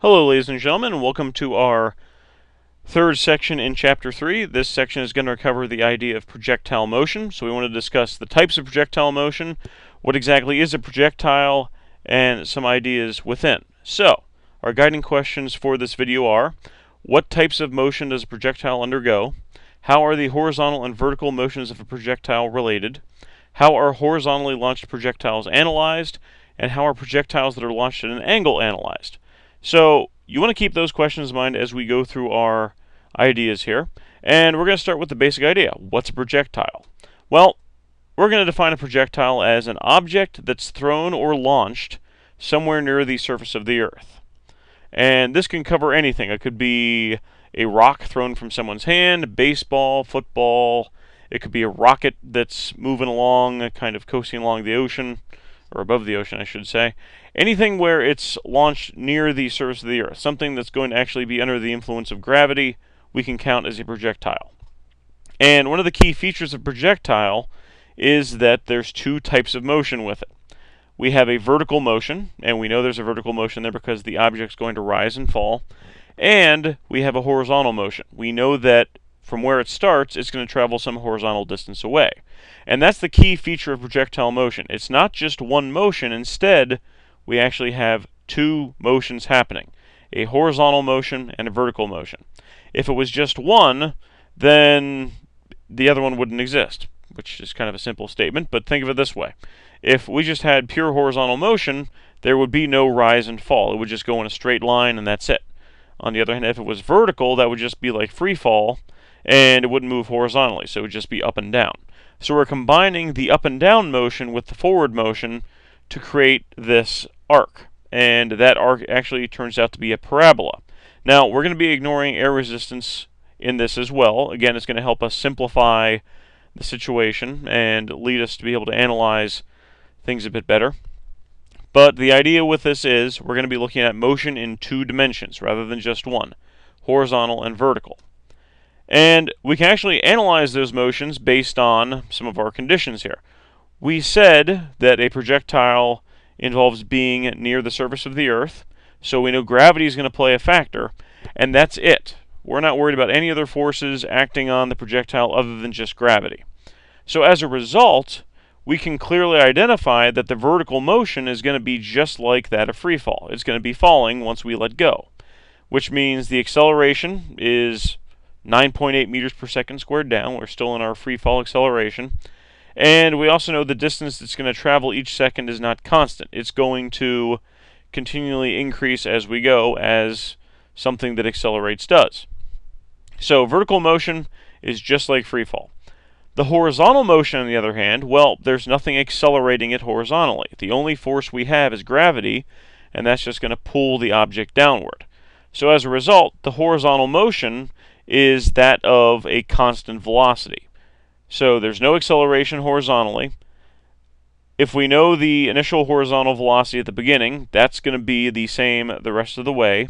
Hello, ladies and gentlemen, and welcome to our third section in Chapter 3. This section is going to cover the idea of projectile motion. So we want to discuss the types of projectile motion, what exactly is a projectile, and some ideas within. So, our guiding questions for this video are, what types of motion does a projectile undergo? How are the horizontal and vertical motions of a projectile related? How are horizontally launched projectiles analyzed? And how are projectiles that are launched at an angle analyzed? So you want to keep those questions in mind as we go through our ideas here. And we're going to start with the basic idea. What's a projectile? Well, we're going to define a projectile as an object that's thrown or launched somewhere near the surface of the Earth. And this can cover anything. It could be a rock thrown from someone's hand, baseball, football. It could be a rocket that's moving along, kind of coasting along the ocean, or above the ocean, I should say. Anything where it's launched near the surface of the Earth, something that's going to actually be under the influence of gravity, we can count as a projectile. And one of the key features of projectile is that there's two types of motion with it. We have a vertical motion, and we know there's a vertical motion there because the object's going to rise and fall. And we have a horizontal motion. We know that from where it starts, it's going to travel some horizontal distance away. And that's the key feature of projectile motion. It's not just one motion. Instead, we actually have two motions happening, a horizontal motion and a vertical motion. If it was just one, then the other one wouldn't exist, which is kind of a simple statement, but think of it this way. If we just had pure horizontal motion, there would be no rise and fall. It would just go in a straight line, and that's it. On the other hand, if it was vertical, that would just be like free fall, and it wouldn't move horizontally, so it would just be up and down. So we're combining the up and down motion with the forward motion to create this arc, and that arc actually turns out to be a parabola. Now, we're going to be ignoring air resistance in this as well. Again, it's going to help us simplify the situation and lead us to be able to analyze things a bit better. But the idea with this is we're going to be looking at motion in two dimensions rather than just one, horizontal and vertical. And we can actually analyze those motions based on some of our conditions here. We said that a projectile involves being near the surface of the Earth, so we know gravity is going to play a factor, and that's it. We're not worried about any other forces acting on the projectile other than just gravity. So as a result, we can clearly identify that the vertical motion is going to be just like that of free fall. It's going to be falling once we let go, which means the acceleration is 9.8 meters per second squared down. We're still in our free fall acceleration. And we also know the distance it's going to travel each second is not constant. It's going to continually increase as we go, as something that accelerates does. So vertical motion is just like free fall. The horizontal motion, on the other hand, well, there's nothing accelerating it horizontally. The only force we have is gravity, and that's just going to pull the object downward. So as a result, the horizontal motion is that of a constant velocity. So there's no acceleration horizontally. If we know the initial horizontal velocity at the beginning, that's going to be the same the rest of the way,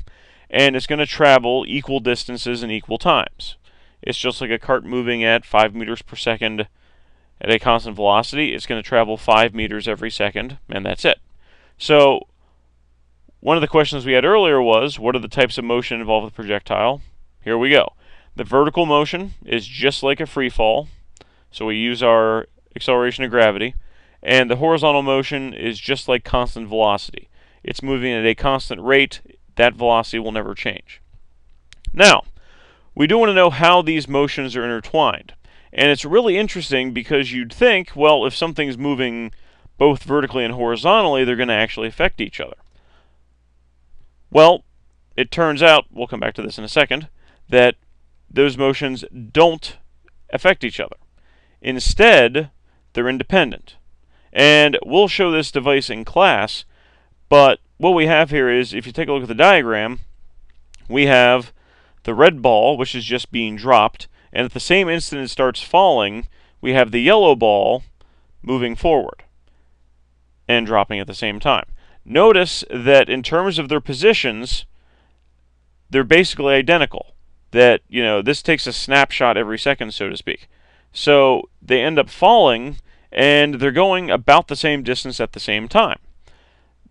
and it's going to travel equal distances in equal times. It's just like a cart moving at 5 meters per second at a constant velocity. It's going to travel 5 meters every second, and that's it. So one of the questions we had earlier was, what are the types of motion involved with projectile? Here we go. The vertical motion is just like a free fall, so we use our acceleration of gravity, and the horizontal motion is just like constant velocity. It's moving at a constant rate. That velocity will never change. Now, we do want to know how these motions are intertwined, and it's really interesting because you'd think, well, if something's moving both vertically and horizontally, they're going to actually affect each other. Well, it turns out, we'll come back to this in a second, that those motions don't affect each other. Instead, they're independent. And we'll show this device in class, but what we have here is, if you take a look at the diagram, we have the red ball, which is just being dropped, and at the same instant it starts falling, we have the yellow ball moving forward and dropping at the same time. Notice that in terms of their positions, they're basically identical. That, this takes a snapshot every second, so to speak. So they end up falling, and they're going about the same distance at the same time.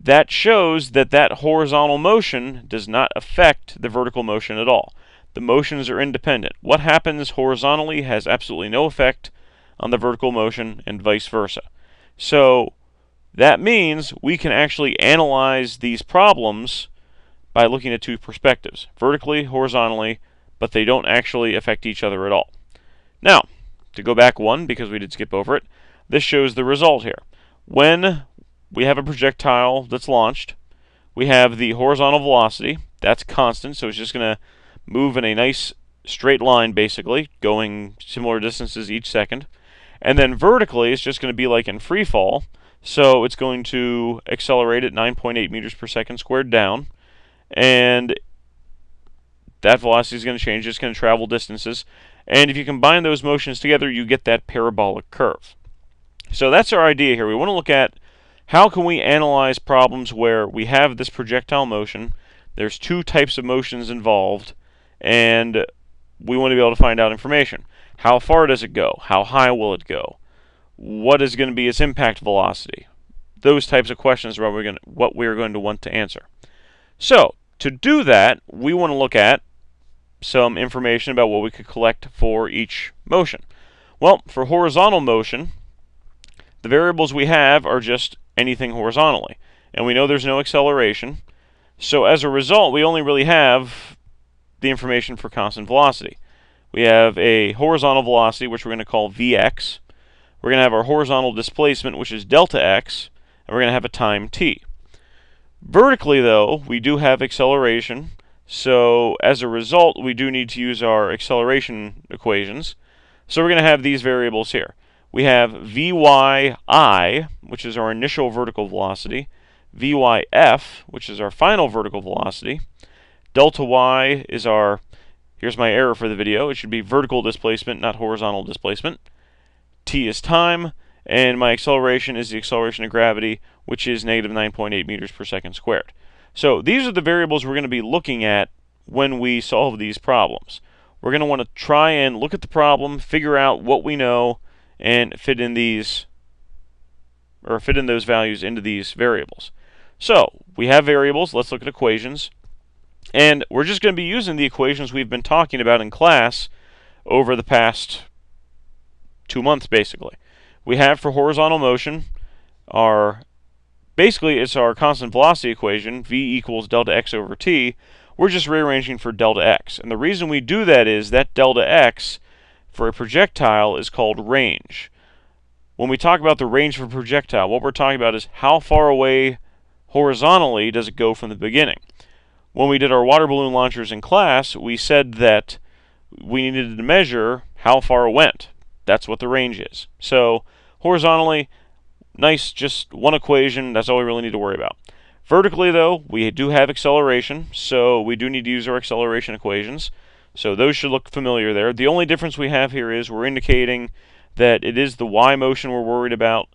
that shows that that horizontal motion does not affect the vertical motion at all. The motions are independent. What happens horizontally has absolutely no effect on the vertical motion, and vice versa. So that means we can actually analyze these problems by looking at two perspectives, vertically, horizontally, but they don't actually affect each other at all. Now, to go back one, because we did skip over it, this shows the result here. When we have a projectile that's launched, we have the horizontal velocity. That's constant, so it's just going to move in a nice straight line, basically, going similar distances each second. And then vertically, it's just going to be like in free fall, so it's going to accelerate at 9.8 meters per second squared down, and that velocity is going to change. It's going to travel distances. And if you combine those motions together, you get that parabolic curve. So that's our idea here. We want to look at how can we analyze problems where we have this projectile motion, there's two types of motions involved, and we want to be able to find out information. How far does it go? How high will it go? What is going to be its impact velocity? Those types of questions are what we're going to want to answer. So, to do that, we want to look at some information about what we could collect for each motion. Well, for horizontal motion, the variables we have are just anything horizontally. And we know there's no acceleration. So as a result, we only really have the information for constant velocity. We have a horizontal velocity, which we're going to call Vx. We're going to have our horizontal displacement, which is delta x. And we're going to have a time t. Vertically, though, we do have acceleration. So as a result, we do need to use our acceleration equations. So we're going to have these variables here. We have Vyi, which is our initial vertical velocity, Vyf, which is our final vertical velocity, delta y is our, here's my error for the video, it should be vertical displacement, not horizontal displacement, t is time, and my acceleration is the acceleration of gravity, which is negative 9.8 meters per second squared. So these are the variables we're going to be looking at when we solve these problems. We're going to want to try and look at the problem, figure out what we know, and fit in those values into these variables. So we have variables. Let's look at equations. And we're just going to be using the equations we've been talking about in class over the past 2 months, basically. We have for horizontal motion basically it's our constant velocity equation, v equals delta x over t. We're just rearranging for delta x. And the reason we do that is that delta x for a projectile is called range. When we talk about the range of a projectile, what we're talking about is how far away horizontally does it go from the beginning. When we did our water balloon launchers in class, we said that we needed to measure how far it went. That's what the range is. So horizontally, nice, just one equation, that's all we really need to worry about. Vertically, though, we do have acceleration, so we do need to use our acceleration equations. So those should look familiar there. The only difference we have here is we're indicating that it is the y motion we're worried about,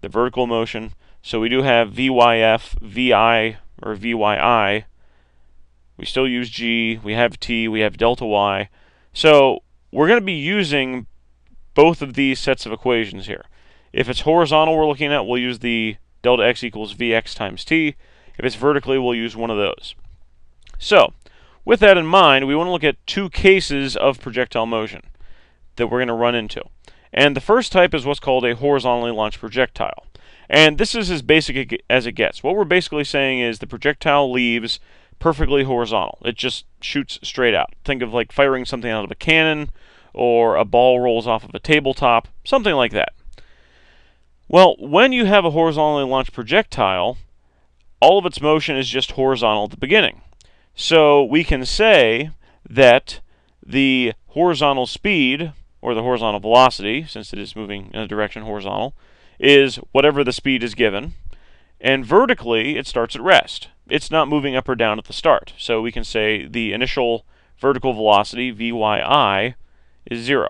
the vertical motion. So we do have Vyf, Vi, or Vyi. We still use g, we have t, we have delta y. So we're going to be using both of these sets of equations here. If it's horizontal we're looking at, we'll use the delta x equals Vx times t. If it's vertically, we'll use one of those. So, with that in mind, we want to look at two cases of projectile motion that we're going to run into. And the first type is what's called a horizontally launched projectile. And this is as basic as it gets. What we're basically saying is the projectile leaves perfectly horizontal. It just shoots straight out. Think of like firing something out of a cannon, or a ball rolls off of a tabletop, something like that. Well, when you have a horizontally launched projectile, all of its motion is just horizontal at the beginning. So we can say that the horizontal speed, or the horizontal velocity, since it is moving in a direction horizontal, is whatever the speed is given. And vertically, it starts at rest. It's not moving up or down at the start. So we can say the initial vertical velocity, Vyi, is 0.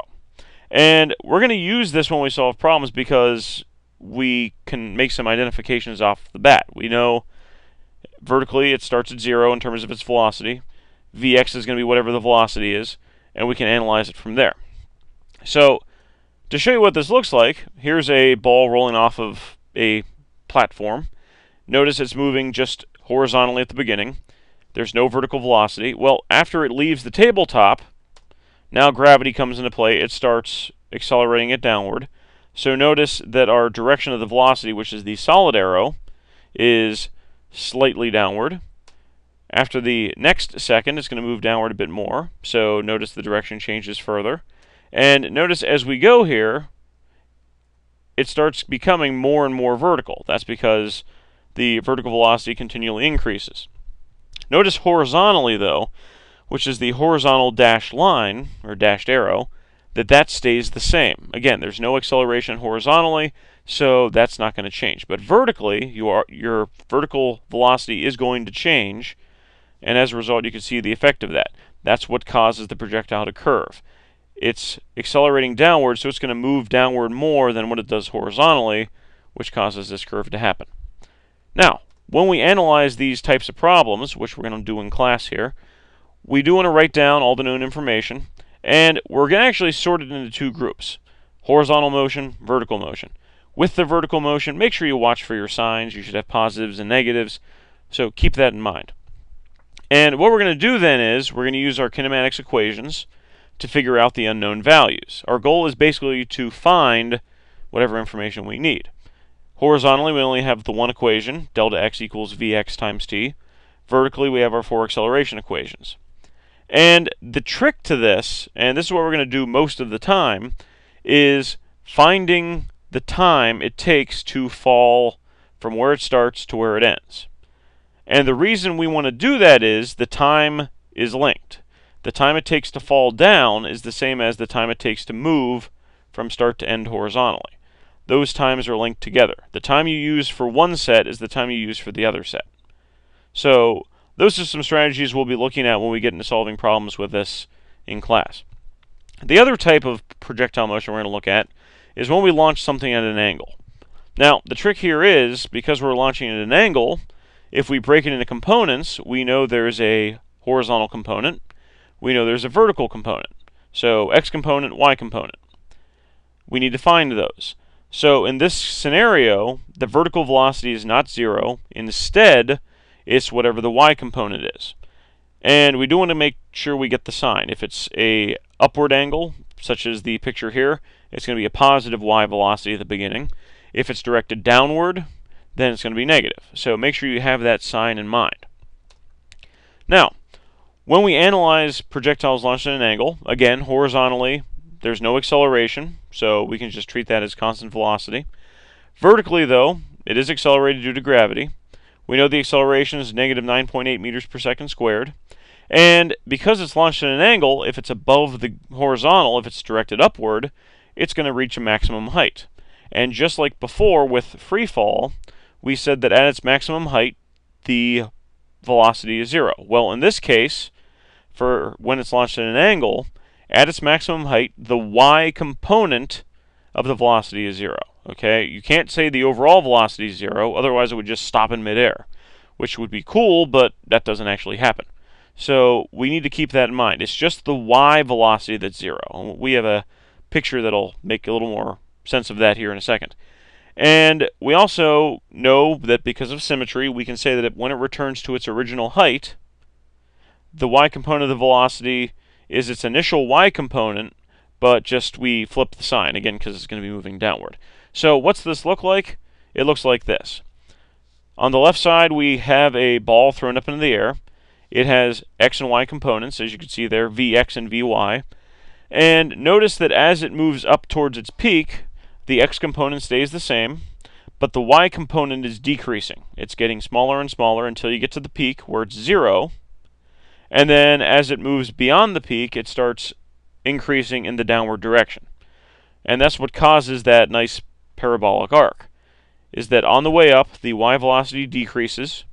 And we're going to use this when we solve problems because we can make some identifications off the bat. We know vertically it starts at 0 in terms of its velocity. Vx is going to be whatever the velocity is, and we can analyze it from there. So, to show you what this looks like, here's a ball rolling off of a platform, Notice it's moving just horizontally at the beginning. There's no vertical velocity. Well, after it leaves the tabletop, now gravity comes into play. It starts accelerating it downward. So notice that our direction of the velocity, which is the solid arrow, is slightly downward. After the next second, it's going to move downward a bit more. So notice the direction changes further. And notice as we go here, it starts becoming more and more vertical. That's because the vertical velocity continually increases. Notice horizontally, though, which is the horizontal dashed line, or dashed arrow, that stays the same. Again, there's no acceleration horizontally, so that's not going to change. But vertically, your vertical velocity is going to change, and as a result, you can see the effect of that. That's what causes the projectile to curve. It's accelerating downward, so it's going to move downward more than what it does horizontally, which causes this curve to happen. Now, when we analyze these types of problems, which we're going to do in class here, we do want to write down all the known information, and we're going to actually sort it into two groups: horizontal motion, vertical motion. With the vertical motion, make sure you watch for your signs. You should have positives and negatives, so keep that in mind. And what we're going to do then is we're going to use our kinematics equations to figure out the unknown values. Our goal is basically to find whatever information we need. Horizontally, we only have the one equation, delta x equals vx times t. Vertically, we have our four acceleration equations. And the trick to this, and this is what we're going to do most of the time, is finding the time it takes to fall from where it starts to where it ends. And the reason we want to do that is the time is linked. The time it takes to fall down is the same as the time it takes to move from start to end horizontally. Those times are linked together. The time you use for one set is the time you use for the other set. So those are some strategies we'll be looking at when we get into solving problems with this in class. The other type of projectile motion we're going to look at is when we launch something at an angle. Now, the trick here is, because we're launching at an angle, if we break it into components, we know there's a horizontal component. We know there's a vertical component. So x component, y component. We need to find those. So in this scenario, the vertical velocity is not 0. Instead, it's whatever the y component is. And we do want to make sure we get the sign. If it's a upward angle, such as the picture here, it's going to be a positive y velocity at the beginning. If it's directed downward, then it's going to be negative. So make sure you have that sign in mind. Now, when we analyze projectiles launched at an angle, again, horizontally, there's no acceleration, so we can just treat that as constant velocity. Vertically, though, it is accelerated due to gravity. We know the acceleration is negative 9.8 meters per second squared. And because it's launched at an angle, if it's above the horizontal, if it's directed upward, it's going to reach a maximum height. And just like before with free fall, we said that at its maximum height, the velocity is 0. Well, in this case, for when it's launched at an angle, at its maximum height, the y component of the velocity is 0. Okay, you can't say the overall velocity is 0, otherwise it would just stop in midair, which would be cool, but that doesn't actually happen. So we need to keep that in mind. It's just the y velocity that's 0. We have a picture that'll make a little more sense of that here in a second. And we also know that because of symmetry, we can say that when it returns to its original height, the y component of the velocity is its initial y component, but just we flip the sign, again, because it's going to be moving downward. So what's this look like? It looks like this. On the left side, we have a ball thrown up into the air. It has x and y components, as you can see there, vx and vy. And notice that as it moves up towards its peak, the x component stays the same, but the y component is decreasing. It's getting smaller and smaller until you get to the peak where it's 0. And then as it moves beyond the peak, it starts increasing in the downward direction. And that's what causes that nice parabolic arc, is that on the way up, the y velocity decreases.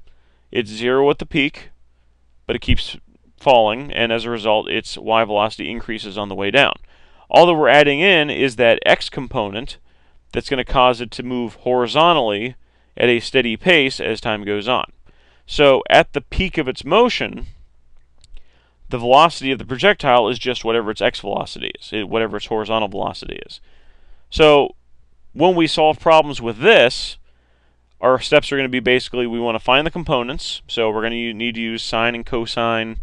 It's 0 at the peak, but it keeps falling, and as a result, its y velocity increases on the way down. All that we're adding in is that x component that's going to cause it to move horizontally at a steady pace as time goes on. So at the peak of its motion, the velocity of the projectile is just whatever its x velocity is, whatever its horizontal velocity is. So when we solve problems with this, our steps are going to be basically we want to find the components, so we're going to need to use sine and cosine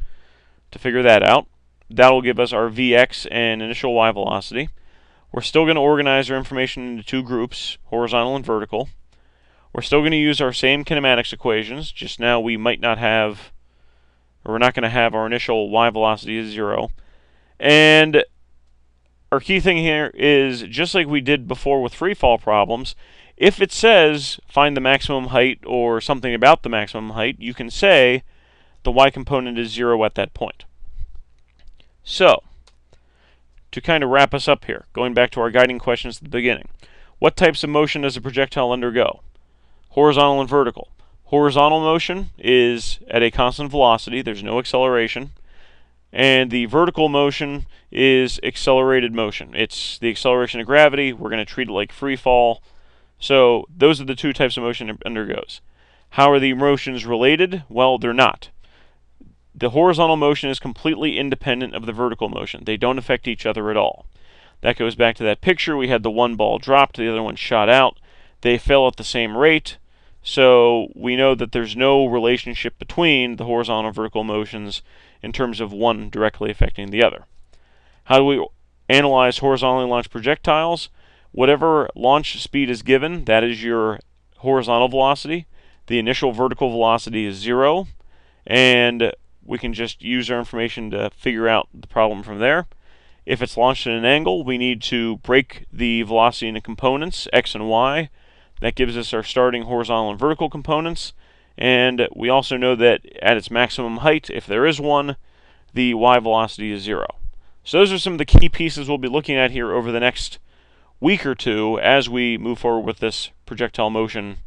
to figure that out. That'll give us our Vx and initial y velocity. We're still going to organize our information into two groups, horizontal and vertical. We're still going to use our same kinematics equations, just now we might not have, or we're not going to have our initial y velocity as 0. And our key thing here is, just like we did before with free fall problems, if it says find the maximum height or something about the maximum height, you can say the y component is 0 at that point. So, to kind of wrap us up here, going back to our guiding questions at the beginning, what types of motion does a projectile undergo? Horizontal and vertical. Horizontal motion is at a constant velocity, there's no acceleration, and the vertical motion is accelerated motion. It's the acceleration of gravity. We're going to treat it like free fall. So those are the two types of motion it undergoes. How are the motions related? Well, they're not. The horizontal motion is completely independent of the vertical motion. They don't affect each other at all. That goes back to that picture. We had the one ball dropped, the other one shot out. They fell at the same rate, so we know that there's no relationship between the horizontal and vertical motions in terms of one directly affecting the other. How do we analyze horizontally launched projectiles? Whatever launch speed is given, that is your horizontal velocity. The initial vertical velocity is 0, and we can just use our information to figure out the problem from there. If it's launched at an angle, we need to break the velocity into components, x and y. That gives us our starting horizontal and vertical components. And we also know that at its maximum height, if there is one, the y velocity is 0. So those are some of the key pieces we'll be looking at here over the next week or two as we move forward with this projectile motion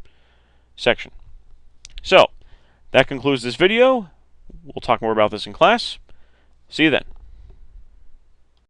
section. So, that concludes this video. We'll talk more about this in class. See you then.